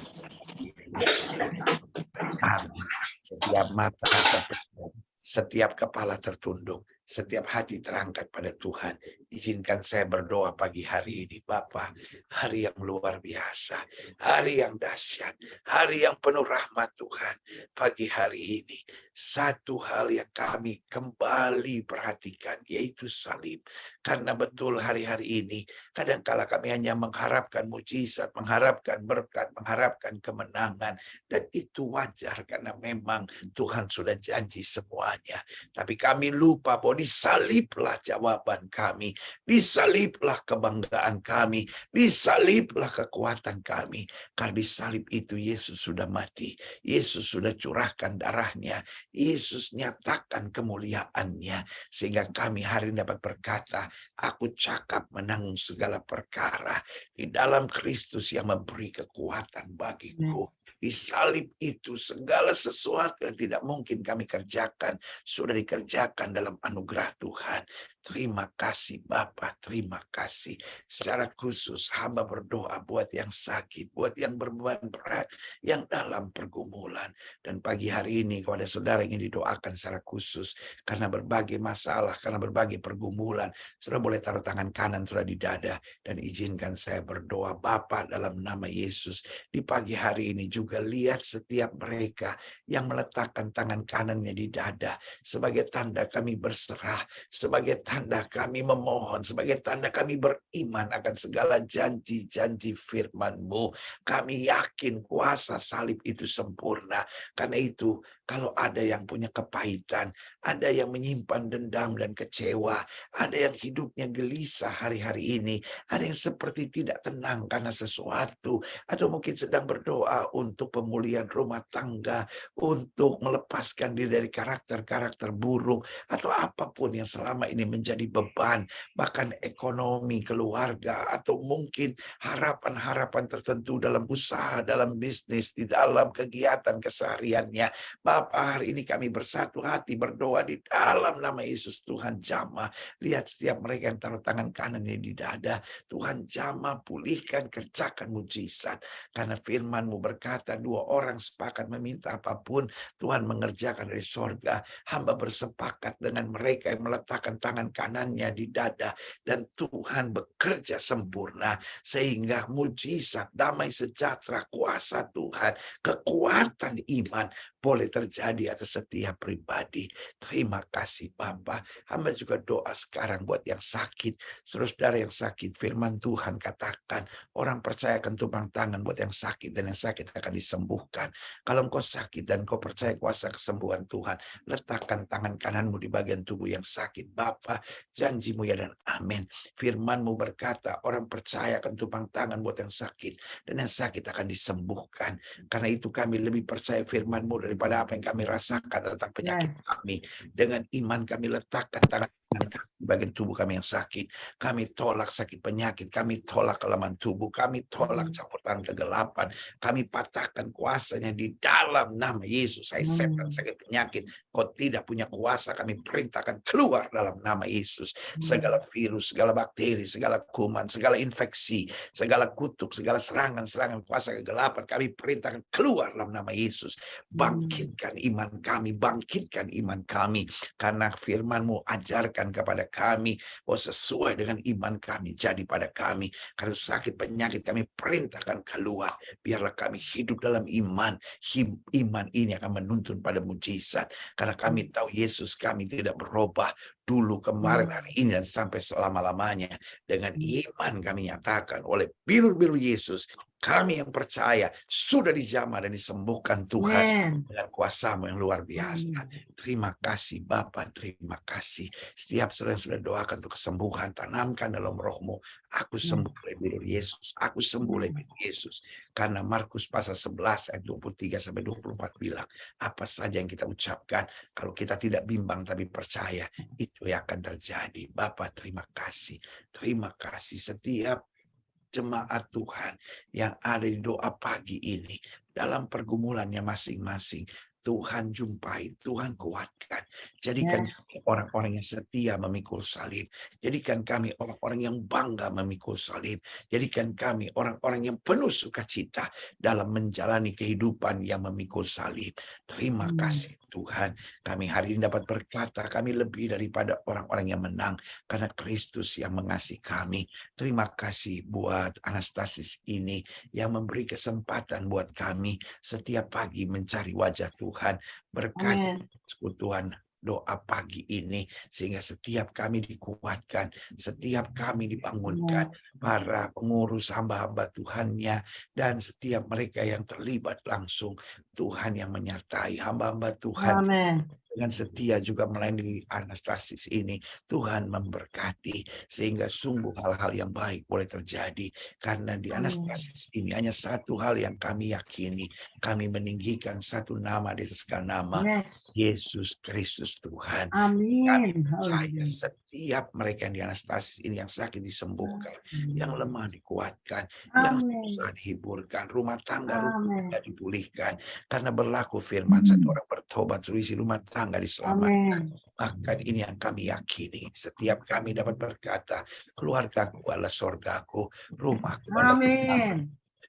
Setiap mata tertutup, setiap kepala tertunduk, setiap hati terangkat pada Tuhan. Izinkan saya berdoa pagi hari ini, Bapa. Hari yang luar biasa, hari yang dahsyat, hari yang penuh rahmat Tuhan. Pagi hari ini, satu hal yang kami kembali perhatikan, yaitu salib. Karena betul hari-hari ini, kadangkala kami hanya mengharapkan mujizat, mengharapkan berkat, mengharapkan kemenangan. Dan itu wajar karena memang Tuhan sudah janji semuanya. Tapi kami lupa bahwa disaliblah jawaban kami. Disaliblah kebanggaan kami. Disaliblah kekuatan kami. Karena disalib itu Yesus sudah mati. Yesus sudah curahkan darahnya. Yesus nyatakan kemuliaannya. Sehingga kami hari ini dapat berkata, aku cakap menanggung segala perkara di dalam Kristus yang memberi kekuatan bagiku. Di salib itu segala sesuatu yang tidak mungkin kami kerjakan sudah dikerjakan dalam anugerah Tuhan. Terima kasih Bapa, terima kasih. Secara khusus hamba berdoa buat yang sakit, buat yang berbeban berat, yang dalam pergumulan. Dan pagi hari ini kalau ada saudara yang ingin didoakan secara khusus karena berbagai masalah, karena berbagai pergumulan, saudara boleh taruh tangan kanan saudara di dada dan izinkan saya berdoa. Bapa, dalam nama Yesus, di pagi hari ini juga lihat setiap mereka yang meletakkan tangan kanannya di dada sebagai tanda kami berserah, sebagai tanda kami memohon, sebagai tanda kami beriman akan segala janji-janji firman-Mu. Kami yakin kuasa salib itu sempurna. Karena itu, kalau ada yang punya kepahitan, ada yang menyimpan dendam dan kecewa, ada yang hidupnya gelisah hari-hari ini, ada yang seperti tidak tenang karena sesuatu, atau mungkin sedang berdoa untuk pemulihan rumah tangga, untuk melepaskan diri dari karakter-karakter buruk, atau apapun yang selama ini menjadi beban, bahkan ekonomi, keluarga, atau mungkin harapan-harapan tertentu dalam usaha, dalam bisnis, di dalam kegiatan kesehariannya. Bapa, hari ini kami bersatu hati berdoa di dalam nama Yesus. Tuhan jamah, lihat setiap mereka yang taruh tangan kanannya di dada. Tuhan jamah, pulihkan, kerjakan mujizat. Karena firman-Mu berkata, 2 orang sepakat meminta apapun, Tuhan mengerjakan dari sorga. Hamba bersepakat dengan mereka yang meletakkan tangan kanannya di dada. Dan Tuhan bekerja sempurna. Sehingga mujizat, damai sejahtera, kuasa Tuhan, kekuatan iman boleh terjadi atas setiap pribadi. Terima kasih Bapa. Hamba juga doa sekarang buat yang sakit. Saudara yang sakit, firman Tuhan katakan, orang percaya akan tumpang tangan buat yang sakit, dan yang sakit akan disembuhkan. Kalau engkau sakit dan engkau percaya kuasa kesembuhan Tuhan, letakkan tangan kananmu di bagian tubuh yang sakit. Bapa, janji-Mu ya dan amin. Firman-Mu berkata, orang percaya akan tumpang tangan buat yang sakit, dan yang sakit akan disembuhkan. Karena itu kami lebih percaya firman-Mu daripada apa yang kami rasakan tentang penyakit kami. Dengan iman kami letakkan tangan di bagian tubuh kami yang sakit. Kami tolak sakit penyakit, kami tolak kelemahan tubuh, kami tolak campur tangan kegelapan, kami patahkan kuasanya di dalam nama Yesus. Saya setan sakit penyakit, kau tidak punya kuasa, kami perintahkan keluar dalam nama Yesus. Segala virus, segala bakteri, segala kuman, segala infeksi, segala kutuk, segala serangan-serangan kuasa kegelapan, kami perintahkan keluar dalam nama Yesus. Bangkitkan iman kami, bangkitkan iman kami, karena firman-Mu ajarkan kepada kami bahwa sesuai dengan iman kami jadi pada kami. Karena sakit penyakit kami perintahkan keluar. Biarlah kami hidup dalam iman. Iman ini akan menuntun pada mujizat. Karena kami tahu Yesus kami tidak berubah dulu, kemarin, hari ini, dan sampai selama-lamanya. Dengan iman kami nyatakan oleh biru-biru Yesus, kami yang percaya sudah dijamah dan disembuhkan Tuhan dengan kuasa-Mu yang luar biasa. Terima kasih Bapa, terima kasih. Setiap saudara yang sudah doakan untuk kesembuhan, tanamkan dalam roh-Mu, aku sembuh oleh biru Yesus, aku sembuh oleh biru Yesus. Karena Markus pasal 11 ayat 23-24 bilang, apa saja yang kita ucapkan, kalau kita tidak bimbang tapi percaya, itu yang akan terjadi. Bapa, terima kasih. Terima kasih setiap jemaat Tuhan yang ada di doa pagi ini dalam pergumulannya masing-masing. Tuhan jumpai, Tuhan kuatkan. Jadikan kami orang-orang yang setia memikul salib. Jadikan kami orang-orang yang bangga memikul salib. Jadikan kami orang-orang yang penuh sukacita dalam menjalani kehidupan yang memikul salib. Terima kasih Tuhan. Kami hari ini dapat berkata, kami lebih daripada orang-orang yang menang, karena Kristus yang mengasihi kami. Terima kasih buat Anastasis ini yang memberi kesempatan buat kami setiap pagi mencari wajah Tuhan. Berkati persekutuan doa pagi ini, sehingga setiap kami dikuatkan, setiap kami dibangunkan, para pengurus hamba-hamba Tuhannya, dan setiap mereka yang terlibat langsung, Tuhan yang menyertai hamba-hamba Tuhan. Dengan setia juga melayani Anastasis ini, Tuhan memberkati sehingga sungguh hal-hal yang baik boleh terjadi. Karena di Anastasis ini hanya satu hal yang kami yakini, kami meninggikan satu nama di atas segala nama, Yesus Kristus Tuhan. Kami percaya setiap mereka yang di Anastasis ini, yang sakit disembuhkan, yang lemah dikuatkan, yang susah dihiburkan, rumah tangga dipulihkan. Karena berlaku firman, satu orang bertobat, seluruh rumah tangga diselamatkan. Bahkan ini yang kami yakini. Setiap kami dapat berkata, keluargaku adalah sorgaku, rumahku adalah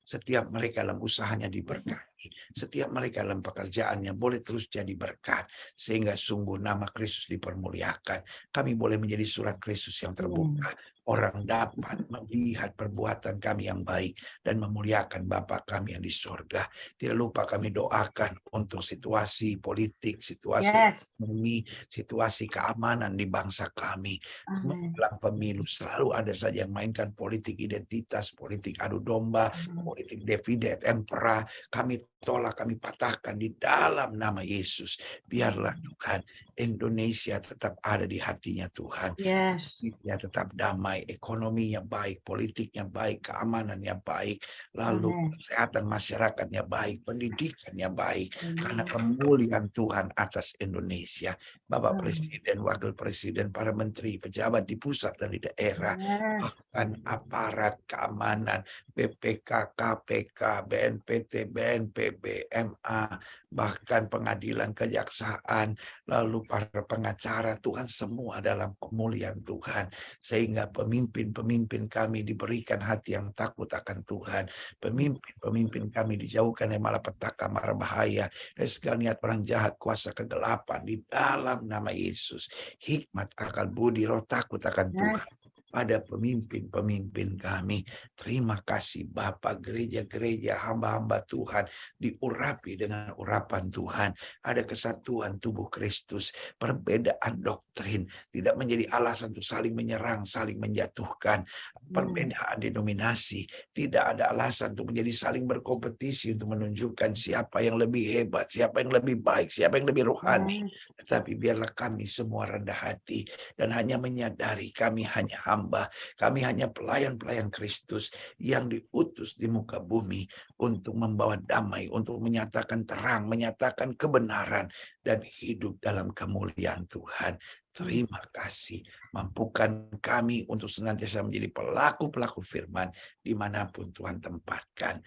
Setiap mereka dalam usahanya diberkati. Setiap mereka dalam pekerjaannya boleh terus jadi berkat. Sehingga sungguh nama Kristus dipermuliakan. Kami boleh menjadi surat Kristus yang terbuka. Orang dapat melihat perbuatan kami yang baik dan memuliakan Bapa kami yang di surga. Tidak lupa kami doakan untuk situasi politik, situasi ekonomi, situasi keamanan di bangsa kami. Menjelang pemilu selalu ada saja yang mainkan politik identitas, politik adu domba, politik divide et impera. Kami tolak, kami patahkan di dalam nama Yesus. Biarlah Tuhan Indonesia tetap ada di hatinya Tuhan. Dia tetap damai, ekonominya baik, politiknya baik, keamanannya baik, lalu kesehatan masyarakatnya baik, pendidikannya baik, karena kemuliaan Tuhan atas Indonesia. Bapak Presiden, Wakil Presiden, para menteri, pejabat di pusat dan di daerah, bahkan aparat keamanan, BPK, KPK, BNPT, BNPB, MA, bahkan pengadilan, kejaksaan, lalu para pengacara, Tuhan semua dalam kemuliaan Tuhan. Sehingga pemimpin-pemimpin kami diberikan hati yang takut akan Tuhan. Pemimpin-pemimpin kami dijauhkan dari malapetaka, mara bahaya, dari segala niat orang jahat, kuasa kegelapan di dalam nama Yesus. Hikmat, akal budi, roh takut akan Tuhan pada pemimpin-pemimpin kami. Terima kasih Bapak, gereja-gereja, hamba-hamba Tuhan diurapi dengan urapan Tuhan. Ada kesatuan tubuh Kristus, perbedaan doktrin tidak menjadi alasan untuk saling menyerang, saling menjatuhkan. Perbedaan denominasi tidak ada alasan untuk menjadi saling berkompetisi untuk menunjukkan siapa yang lebih hebat, siapa yang lebih baik, siapa yang lebih rohani. Tetapi biarlah kami semua rendah hati dan hanya menyadari kami hanya hamba, kami hanya pelayan-pelayan Kristus yang diutus di muka bumi untuk membawa damai, untuk menyatakan terang, menyatakan kebenaran, dan hidup dalam kemuliaan Tuhan. Terima kasih, mampukan kami untuk senantiasa menjadi pelaku-pelaku firman dimanapun Tuhan tempatkan.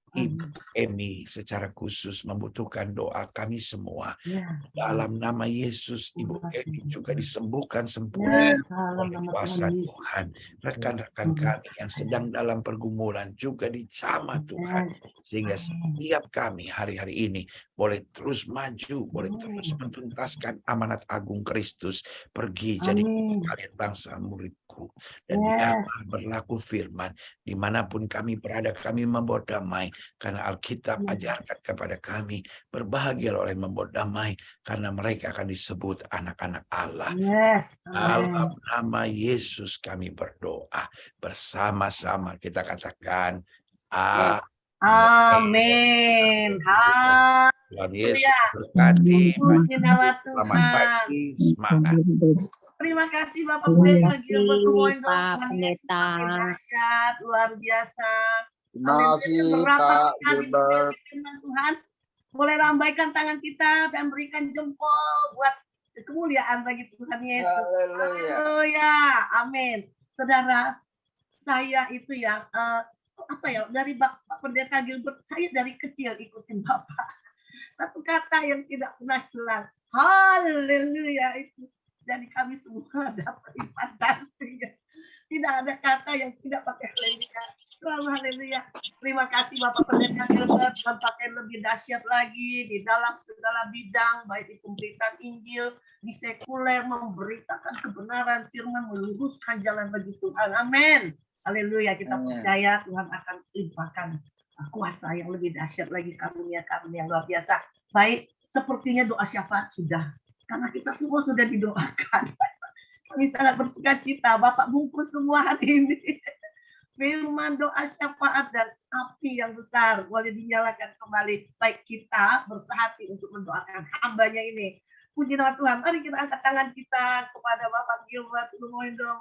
Ibu Emi secara khusus membutuhkan doa kami semua. Dalam nama Yesus, Ibu Emi juga disembuhkan sempurna oleh kuasa Tuhan. Rekan-rekan kami yang sedang dalam pergumulan juga dijamah Tuhan. Sehingga setiap kami hari-hari ini boleh terus maju, boleh terus menuntaskan amanat agung Kristus. Pergi jadi kalian bangsa muridku. Dan biarlah berlaku firman. Dimanapun kami berada, kami membawa damai. Karena Alkitab ajarkan kepada kami, berbahagialah orang yang membawa damai, karena mereka akan disebut anak-anak Allah. Dalam nama Yesus kami berdoa. Bersama-sama kita katakan, Amin. Tuhan Yesus berkati. Selamat pagi, semangat. Terima kasih Bapak Pendeta Gilbert Lumoindo. Pak Pendeta. Luar biasa. Terima kasih Pak Gilbert. Tuhan, boleh lambaikan tangan kita dan berikan jempol buat kemuliaan bagi Tuhan Yesus. Haleluya. Amin. Saudara, saya itu ya dari Bapak Pendeta Gilbert, saya dari kecil ikutin Bapak. Satu kata yang tidak pernah hilang. Haleluya itu. Jadi kami semua dapat impantasi. Tidak ada kata yang tidak pakai haleluya. Selalu haleluya. Terima kasih Bapak Pendeta Gilbert, pakai lebih dahsyat lagi di dalam segala bidang, baik di pemberitaan Injil, di sekuler, memberitakan kebenaran firman, meluruskan jalan bagi Tuhan. Amin. Haleluya. Kita percaya Tuhan akan limpahkan kuasa yang lebih dahsyat lagi, karunia-karunia yang luar biasa. Baik, sepertinya doa syafaat sudah. Karena kita semua sudah didoakan. Kami sangat bersuka cita. Bapak bungkus semua hari ini. Firman doa syafaat dan api yang besar boleh dinyalakan kembali. Baik kita bersehati untuk mendoakan hambanya ini. Puji nama Tuhan. Mari kita angkat tangan kita kepada Bapak Gilbert Lumoindo.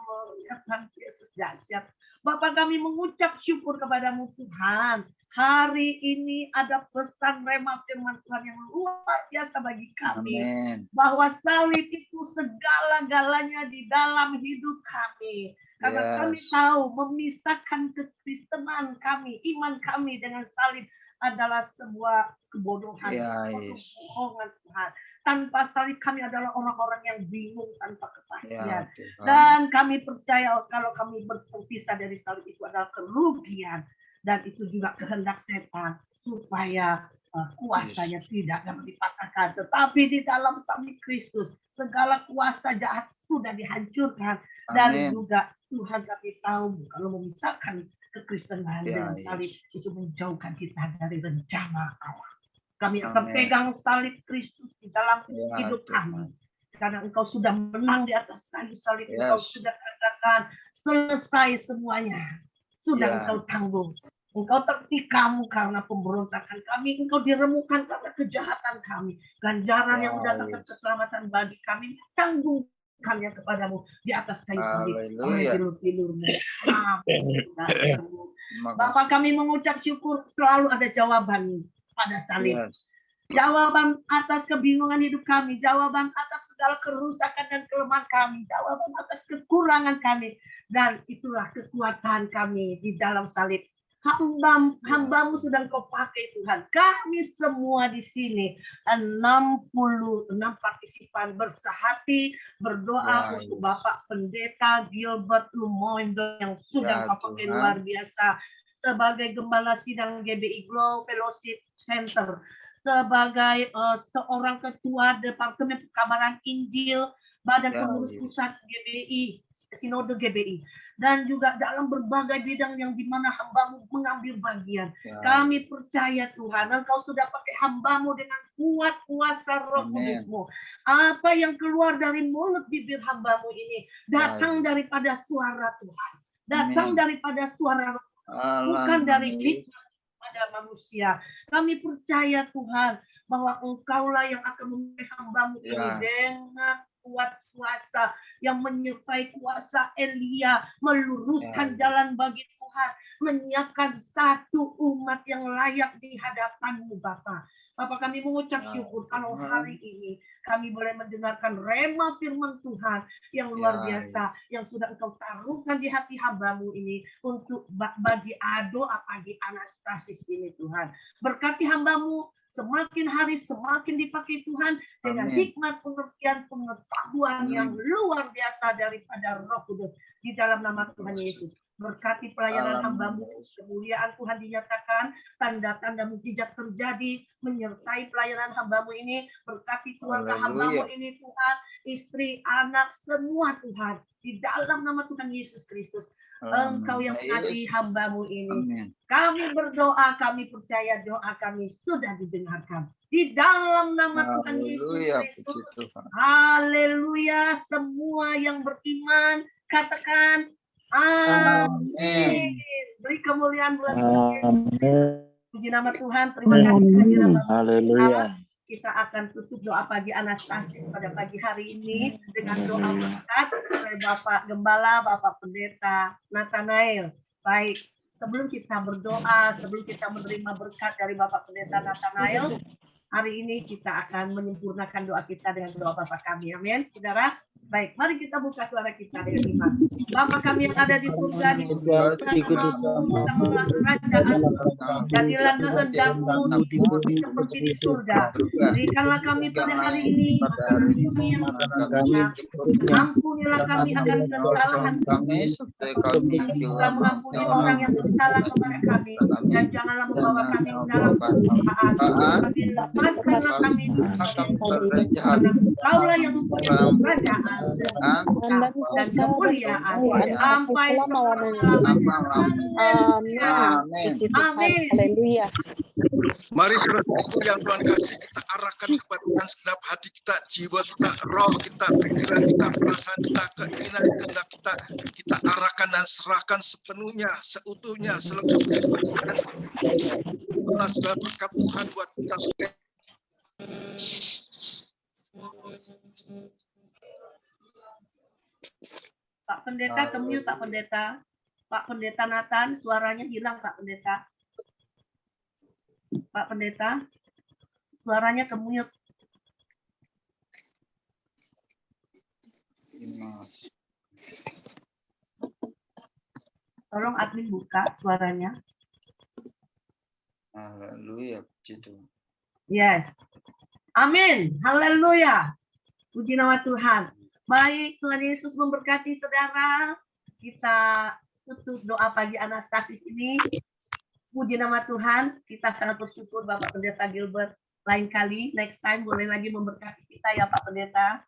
Ya Tuhan Yesus dahsyat. Bapak kami mengucap syukur kepadamu Tuhan. Hari ini ada pesan rema firman Tuhan yang luar biasa bagi kami. Amen. Bahwa salib itu segala-galanya di dalam hidup kami. Karena kami tahu memisahkan kekristenan kami, iman kami dengan salib adalah sebuah kebodohan, kebohongan Tuhan. Tanpa salib kami adalah orang-orang yang bingung tanpa kepastian. Dan kami percaya kalau kami berpisah dari salib itu adalah kerugian. dan itu juga kehendak setan supaya kuasanya tidak dapat dipatahkan. Tetapi di dalam salib Kristus segala kuasa jahat sudah dihancurkan. Dan juga Tuhan kami tahu kalau memisahkan kekristenan dengan salib itu menjauhkan kita dari rencana Allah. Kami akan pegang salib Kristus di dalam hidup kami. Karena Engkau sudah menang di atas kayu salib. Engkau sudah katakan selesai semuanya. Sudah Engkau tanggung. Engkau tertikam karena pemberontakan kami. Engkau diremukkan karena kejahatan kami. Ganjaran yang mendatangkan keselamatan bagi kami. Tanggungkannya kepadamu di atas kayu salib. Oleh pilur-pilurmu. Bapak kami mengucap syukur selalu ada jawaban pada salib. Jawaban atas kebingungan hidup kami. Jawaban atas segala kerusakan dan kelemahan kami. Jawaban atas kekurangan kami. Dan itulah kekuatan kami di dalam salib. Hambamu sudah Engkau pakai Tuhan. Kami semua di sini 66 partisipan bersehati berdoa untuk Bapak Pendeta Gilbert Lumoindo yang sudah Engkau pakai luar biasa sebagai gembala sidang GBI Glow Fellowship Center, sebagai seorang ketua Departemen Pekabaran Injil Badan Pengurus Pusat GBI, Sinode GBI, dan juga dalam berbagai bidang yang dimana hambamu mengambil bagian. Kami percaya Tuhan, Engkau sudah pakai hambamu dengan kuat kuasa Roh Kudus-Mu. Apa yang keluar dari mulut bibir hambamu ini datang daripada suara Tuhan, datang daripada suara Roh, bukan dari hikmat pada manusia. Kami percaya Tuhan bahwa Engkaulah yang akan memimpin hambamu ini dengan kuat kuasa yang menyertai kuasa Elia, meluruskan jalan bagi Tuhan, menyiapkan satu umat yang layak di hadapan-Mu Bapa. Bapak kami mengucap syukur kalau hari ini kami boleh mendengarkan rema firman Tuhan yang luar biasa yang sudah Engkau taruhkan di hati hamba-Mu ini untuk bagi doa pagi Anastasis ini Tuhan. Berkati hamba-Mu semakin hari semakin dipakai Tuhan dengan hikmat, pengertian, pengetahuan yang luar biasa daripada Roh Kudus di dalam nama Tuhan Yesus. Berkati pelayanan hamba-Mu, kemuliaan Tuhan dinyatakan, tanda-tanda mukjizat terjadi menyertai pelayanan hamba-Mu ini. Berkati keluarga hamba-Mu ini Tuhan, istri, anak, semua Tuhan di dalam nama Tuhan Yesus Kristus. Engkau yang mengasihi hamba-Mu ini. Kami berdoa, kami percaya doa kami sudah didengarkan. Di dalam nama Tuhan Yesus Kristus. Haleluya. Semua yang beriman, katakan amin. Beri kemuliaan buat Tuhan. Puji nama Tuhan. Terima kasih. Haleluya. Kita akan tutup doa pagi Anastasis pada pagi hari ini dengan doa berkat dari Bapak Gembala, Bapak Pendeta Nathanael. Baik, sebelum kita berdoa, sebelum kita menerima berkat dari Bapak Pendeta Nathanael, hari ini kita akan menyempurnakan doa kita dengan doa Bapak kami. Amin, saudara. Baik, mari kita buka suara kita dengan iman. Bapa kami yang ada di surga, di jadilah kehendak-Mu di bumi seperti di surga. Berikanlah kami pada hari ini makanan bumi yang sempurna. Ampunilah kami akan kesalahan kami, juga mengampuni orang yang bersalah kepada kami, dan janganlah membawa kami dalam pencobaan. Tapi lepaskanlah kami karena Engkaulah yang mempunyai kerajaan dan kemuliaan sampai selama-lamanya. Amin. Haleluya. Mari saudara yang Tuhan kasih, kita arahkan kepada Tuhan segenap hati kita, jiwa kita, roh kita, pikiran kita, perasaan kita, keinginan kehendak kita arahkan dan serahkan sepenuhnya, seutuhnya, selengkapnya. Itulah segala berkat Tuhan buat kita. Pak Pendeta, kemute Pak Pendeta. Pak Pendeta Nathan, suaranya hilang Pak Pendeta. Pak Pendeta, suaranya kemute. Tolong admin buka suaranya. Haleluya, puji Tuhan. Yes. Amin. Haleluya. Puji nama Tuhan. Baik, Tuhan Yesus memberkati saudara. Kita tutup doa pagi Anastasis ini Puji nama Tuhan, kita sangat bersyukur Bapak Pendeta Gilbert. Lain kali, next time boleh lagi memberkati kita ya Pak Pendeta.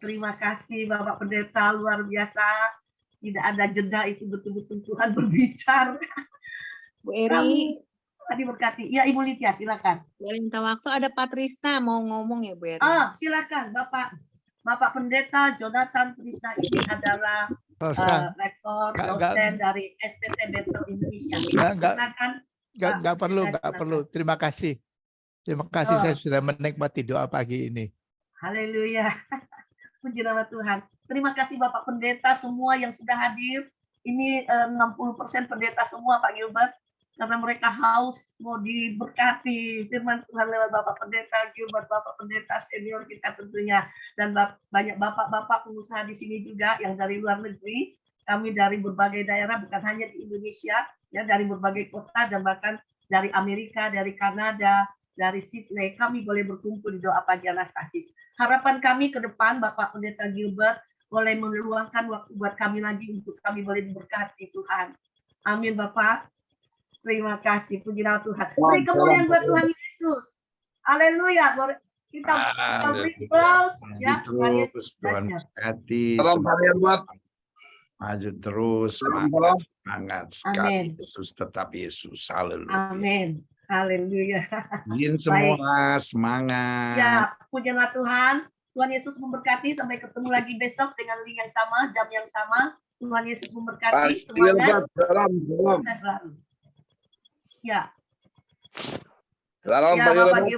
Terima kasih Bapak Pendeta, luar biasa. Tidak ada jeda, itu betul-betul Tuhan berbicara. Bu Eri, Kami diberkati. Ya Ibu Litya, silakan. boleh minta waktu, ada Patrisna mau ngomong ya Bu Eri. Silakan Bapak Pendeta Jonathan Trisna ini adalah rektor dosen dari STT Bethel Indonesia. Silakan. Nggak perlu. Terima kasih. Saya sudah menikmati doa pagi ini. Haleluya. Puji nama Tuhan. Terima kasih Bapak Pendeta semua yang sudah hadir. Ini 60% pendeta semua Pak Gilbert. Karena mereka haus mau diberkati firman Tuhan lewat Bapak Pendeta Gilbert, Bapak Pendeta senior kita tentunya. Dan banyak bapak-bapak pengusaha di sini juga yang dari luar negeri. Kami dari berbagai daerah, bukan hanya di Indonesia, ya dari berbagai kota dan bahkan dari Amerika, dari Kanada, dari Sydney. Kami boleh berkumpul di doa pagi Anastasis. Harapan kami ke depan Bapak Pendeta Gilbert boleh meluangkan waktu buat kami lagi untuk kami boleh diberkati Tuhan. Amin Bapak. Terima kasih, puji nama Tuhan. Beri kemuliaan buat Tuhan Yesus. Haleluya. Kita beri aplaus ya. Tuhan berkati. Maju terus, semangat sekali. Yesus tetap Yesus. Haleluya. Amin. Haleluya. Izin semua semangat. Ya, puji nama Tuhan. Tuhan Yesus memberkati. Sampai ketemu lagi besok dengan link yang sama, jam yang sama. Tuhan Yesus memberkati. Semangat. Sukses selalu. Ya. Salam ya, Bapak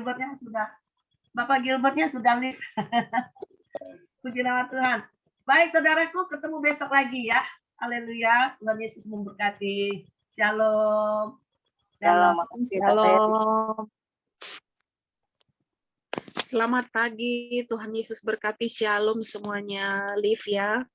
Gilbertnya sudah live. Puji nama Tuhan. Baik, saudaraku, ketemu besok lagi ya. Haleluya. Tuhan Yesus memberkati. Shalom. Shalom. Selamat pagi. Tuhan Yesus berkati. Shalom semuanya. Live ya.